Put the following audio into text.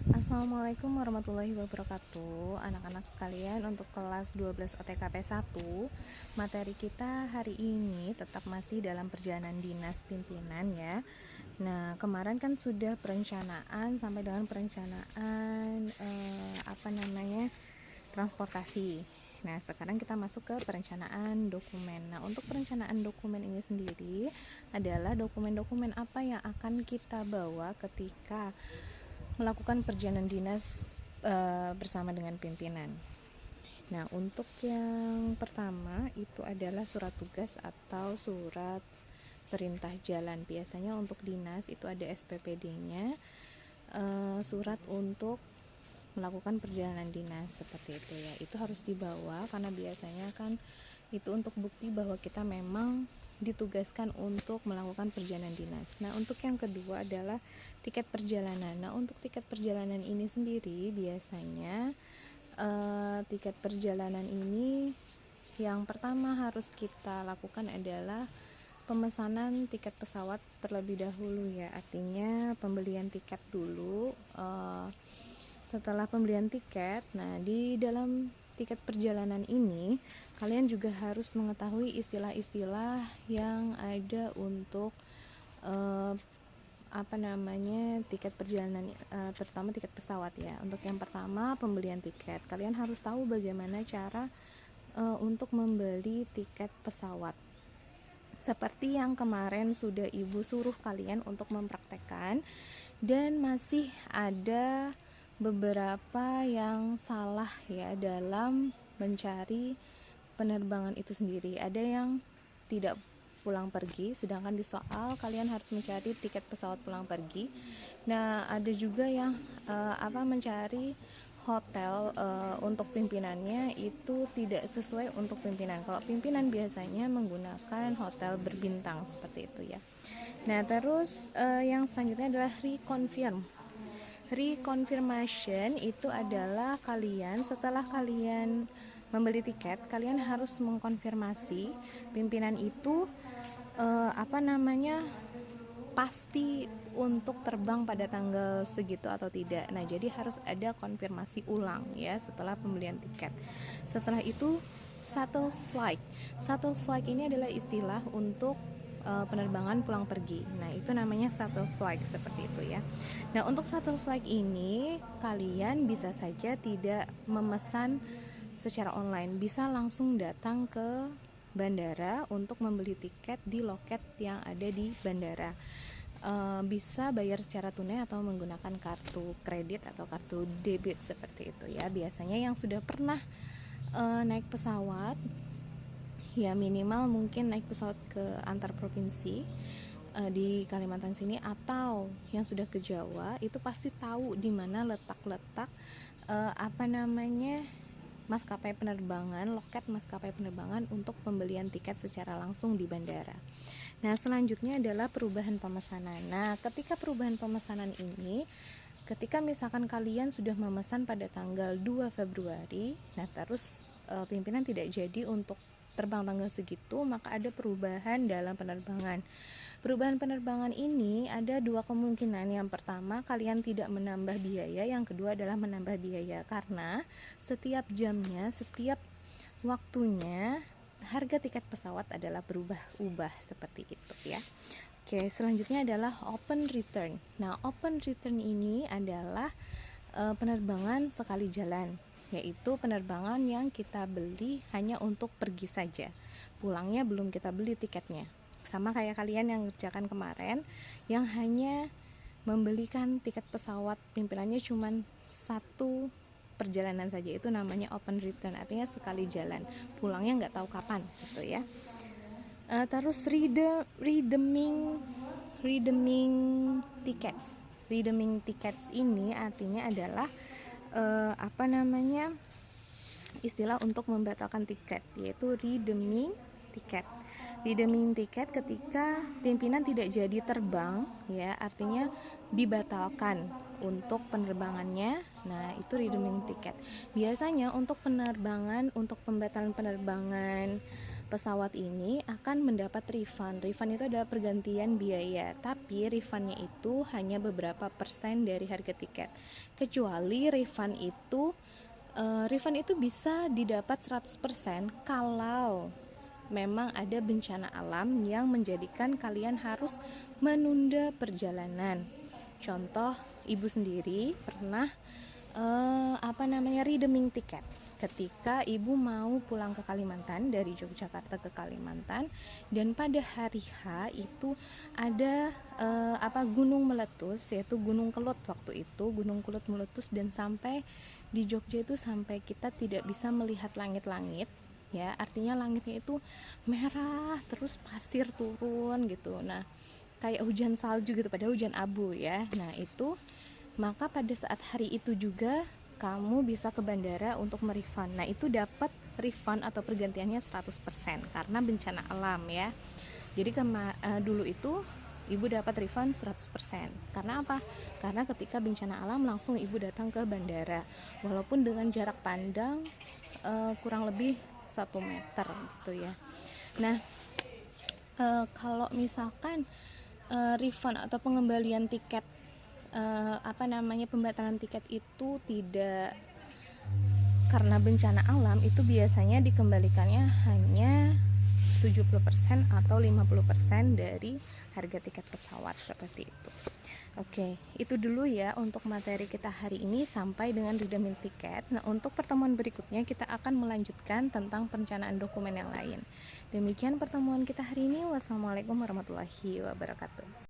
Assalamualaikum warahmatullahi wabarakatuh. Anak-anak sekalian, untuk kelas 12 OTKP 1, materi kita hari ini tetap masih dalam perjalanan dinas pimpinan ya. Nah, kemarin kan sudah perencanaan sampai dengan perencanaan transportasi. Nah, sekarang kita masuk ke perencanaan dokumen. Nah, untuk perencanaan dokumen ini sendiri adalah dokumen-dokumen apa yang akan kita bawa ketika melakukan perjalanan dinas bersama dengan pimpinan. Nah, untuk yang pertama itu adalah surat tugas atau surat perintah jalan. Biasanya untuk dinas itu ada SPPD-nya, surat untuk melakukan perjalanan dinas seperti itu ya. Itu harus dibawa karena biasanya kan itu untuk bukti bahwa kita memang ditugaskan untuk melakukan perjalanan dinas. Nah, untuk yang kedua adalah tiket perjalanan. Nah, untuk tiket perjalanan ini sendiri biasanya tiket perjalanan ini yang pertama harus kita lakukan adalah pemesanan tiket pesawat terlebih dahulu ya. Artinya pembelian tiket dulu. Setelah pembelian tiket, nah di dalam tiket perjalanan ini kalian juga harus mengetahui istilah-istilah yang ada untuk tiket perjalanan, terutama tiket pesawat ya. Untuk yang pertama pembelian tiket, kalian harus tahu bagaimana cara untuk membeli tiket pesawat. Seperti yang kemarin sudah ibu suruh kalian untuk mempraktekkan, dan masih ada beberapa yang salah ya dalam mencari penerbangan itu sendiri. Ada yang tidak pulang pergi, sedangkan di soal kalian harus mencari tiket pesawat pulang pergi. Nah, ada juga yang mencari hotel untuk pimpinannya itu tidak sesuai untuk pimpinan. Kalau pimpinan biasanya menggunakan hotel berbintang seperti itu ya. Nah, terus yang selanjutnya adalah reconfirmation. Itu adalah kalian setelah kalian membeli tiket, kalian harus mengkonfirmasi pimpinan itu pasti untuk terbang pada tanggal segitu atau tidak. Nah, jadi harus ada konfirmasi ulang ya setelah pembelian tiket. Setelah itu shuttle flight. Shuttle flight ini adalah istilah untuk penerbangan pulang pergi. Nah, itu namanya shuttle flight seperti itu ya. Nah, untuk shuttle flight ini kalian bisa saja tidak memesan secara online, bisa langsung datang ke bandara untuk membeli tiket di loket yang ada di bandara. Bisa bayar secara tunai atau menggunakan kartu kredit atau kartu debit seperti itu ya. Biasanya yang sudah pernah naik pesawat ya, minimal mungkin naik pesawat ke antar provinsi di Kalimantan sini atau yang sudah ke Jawa, itu pasti tahu di mana letak-letak maskapai penerbangan, loket maskapai penerbangan untuk pembelian tiket secara langsung di bandara. Nah, selanjutnya adalah perubahan pemesanan. Nah, ketika perubahan pemesanan ini, ketika misalkan kalian sudah memesan pada tanggal 2 Februari, nah terus pimpinan tidak jadi untuk terbang tanggal segitu, maka ada perubahan dalam penerbangan. Perubahan penerbangan ini ada dua kemungkinan. Yang pertama, kalian tidak menambah biaya. Yang kedua adalah menambah biaya karena setiap jamnya, setiap waktunya harga tiket pesawat adalah berubah-ubah seperti itu ya. Oke, selanjutnya adalah open return. Nah, open return ini adalah penerbangan sekali jalan, yaitu penerbangan yang kita beli hanya untuk pergi saja. Pulangnya belum kita beli tiketnya. Sama kayak kalian yang ngerjakan kemarin, yang hanya membelikan tiket pesawat pimpinannya cuma satu perjalanan saja, itu namanya open return, artinya sekali jalan, pulangnya nggak tahu kapan gitu ya. Terus redeeming tickets ini artinya adalah istilah untuk membatalkan tiket, yaitu redeeming tiket ketika pimpinan tidak jadi terbang ya, artinya dibatalkan untuk penerbangannya. Nah, itu redeeming tiket. Biasanya untuk pembatalan penerbangan pesawat ini akan mendapat refund. Refund itu adalah pergantian biaya, tapi refundnya itu hanya beberapa persen dari harga tiket. Kecuali refund itu bisa didapat 100% kalau memang ada bencana alam yang menjadikan kalian harus menunda perjalanan. Contoh, ibu sendiri pernah redeeming tiket ketika ibu mau pulang ke Kalimantan dari Yogyakarta ke Kalimantan, dan pada hari H itu ada gunung meletus, yaitu Gunung Kelut. Waktu itu Gunung Kelut meletus dan sampai di Jogja itu sampai kita tidak bisa melihat langit-langit, ya, artinya langitnya itu merah terus pasir turun gitu. Nah, kayak hujan salju gitu, padahal hujan abu ya. Nah, itu maka pada saat hari itu juga kamu bisa ke bandara untuk merefund. Nah, itu dapat refund atau pergantiannya 100% karena bencana alam ya. Jadi dulu itu ibu dapat refund 100%. Karena apa? Karena ketika bencana alam langsung ibu datang ke bandara. Walaupun dengan jarak pandang kurang lebih 1 meter gitu ya. Nah, kalau misalkan refund atau pengembalian tiket pembatalan tiket itu tidak karena bencana alam, itu biasanya dikembalikannya hanya 70% atau 50% dari harga tiket pesawat, seperti itu. Oke, itu dulu ya untuk materi kita hari ini sampai dengan redeeming tiket. Nah, untuk pertemuan berikutnya kita akan melanjutkan tentang perencanaan dokumen yang lain. Demikian pertemuan kita hari ini. Wassalamualaikum warahmatullahi wabarakatuh.